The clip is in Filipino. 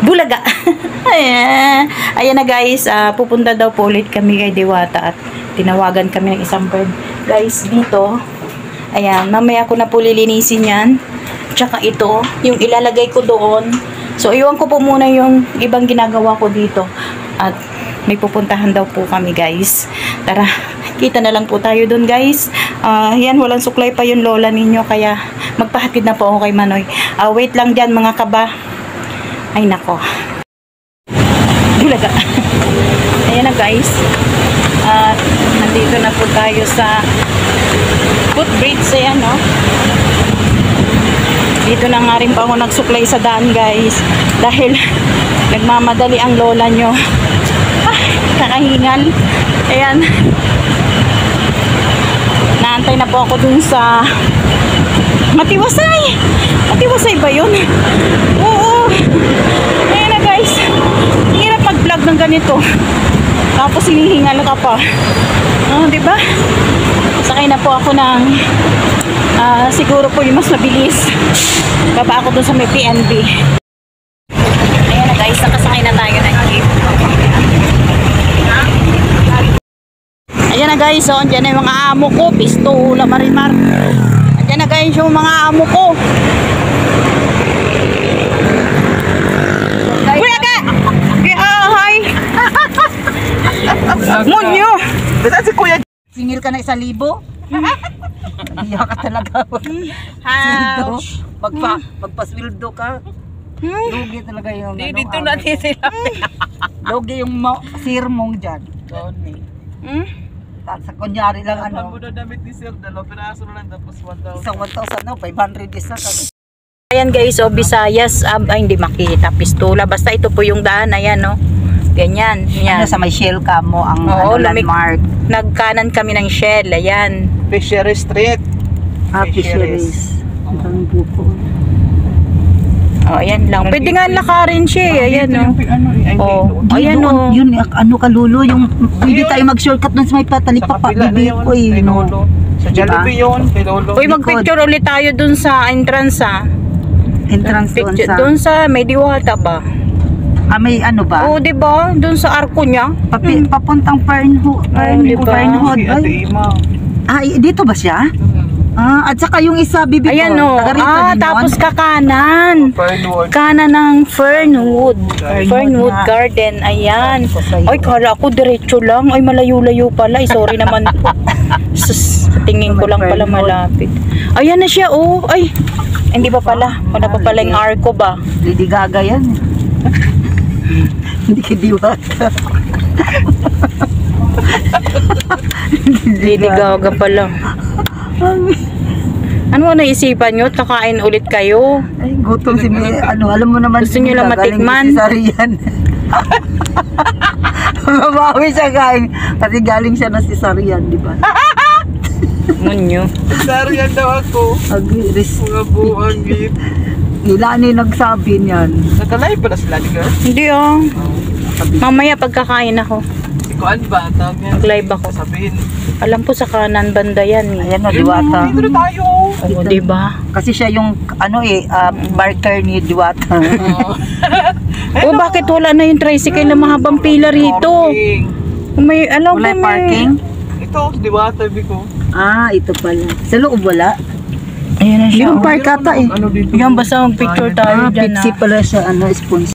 Bulaga. Ayan na guys, pupunta daw po ulit kami kay Diwata at tinawagan kami ng isang bird. Guys, dito, ayan, mamaya ko na po lilinisin yan. Tsaka ito, yung ilalagay ko doon. So, iwan ko po muna yung ibang ginagawa ko dito. At may pupuntahan daw po kami guys. Tara, kita na lang po tayo doon guys. Yan, walang suklay pa yung lola ninyo. Kaya magpahatid na po ako kay Manoy. Wait lang dyan mga kaba. Ay nako. Bulaga. Ayan na guys. Nandito na po tayo sa footbridge. Ayan no. Dito na nga rin pa ako nagsuklay sa daan guys. Dahil nagmamadali ang lola nyo. Kakahingan. Ayan. Naantay na po ako dun sa Matiwasay. Matiwasay ba yun? Oo. Ayan na guys. Hirap mag-vlog ng ganito. Tapos hinihingal ka pa. Diba? Sakay na po ako ng siguro po yung mas mabilis. Baba ako dun sa may PNB. Ayan na guys. Nakasakay na tayo ng jeep. Ayan na guys. So, andyan na yung mga amo ko. Pistola, marimar. Ayan na guys yung mga amo ko. Uy, aga! Hi! Munyo! Basta si Kuya Singil ka na 1,000? Iya ka talaga. Ouch! Magpaswildo ka. Lugi talaga yung Dito natin sila. Lugi yung sir mong dyan. Sa kunyari lang ano. Ang damit ni sir, 2 piraso lang tapos 1,000. Isang 1,000 no, 500 isa ka. Ayan guys, so Visayas, ay hindi makita, pistola. Basta ito po yung daan, ayan no. Ganyan, yan. Ano sa may Shell ka mo ang landmark. Nagkanan kami ng Shell, ayan. Fishery Street. Fisheries. Ang buko. Ayan lang. Pwede nga lakarin siya, ayan no. Ayan no. Yun, ano kalulo, yung pwede tayo mag-shortcut dun sa may patalipapa. Bibi ko eh. Sa Jollibee yun, kay Lolo. Uy, mag-picture ulit tayo dun sa entrance Entrance doon sa... Doon sa may Diwata ba? May ano ba? Oo, diba? Doon sa arko niya. Papuntang Fernwood. Diba? Dito ba siya? At saka yung isa, bibi ko. Ayan o. Tapos kakanan. Kanan ng Fernwood. Fernwood Garden. Ayan. Ay, kala ko diretso lang. Ay, malayo-layo pala. Ay, sorry naman po. Sa tingin ko lang pala malapit. Ayan na siya, oh. Ay, hindi pa pala. Wala pa pala yung arko ba? Lady Gaga yan. Hindi ka Diwata. Lady Gaga pala. Ano naisipan nyo? Kakain ulit kayo? Ay, gutom si May. Ano, alam mo naman. Gusto nyo lang matikman? Sarian. Mabawi siya kain. Kasi galing siya na si Sarian, di ba? Munyo. Sarian daw ako. Mga buwang git. Nilani nagsabi niyan. Nakalay pala sila ni girl? Hindi mamaya pagkakain ako. Kuan ba? Mag-live ako. Sabihin. Alam po sa kanan banda yan eh. Ayan o, Diwata. Dito na tayo. Oo, diba? Kasi siya yung, barker ni Diwata. Bakit wala na yung tricycle na mahabang pila rito? May, alam ko Wala may... parking? Ito, Diwata, Biko. Ito pala. Sa loob wala? Ayan na siya. Yung park ata eh. Yan, basta mag-picture tayo dyan Pepsi pala siya, sponsor.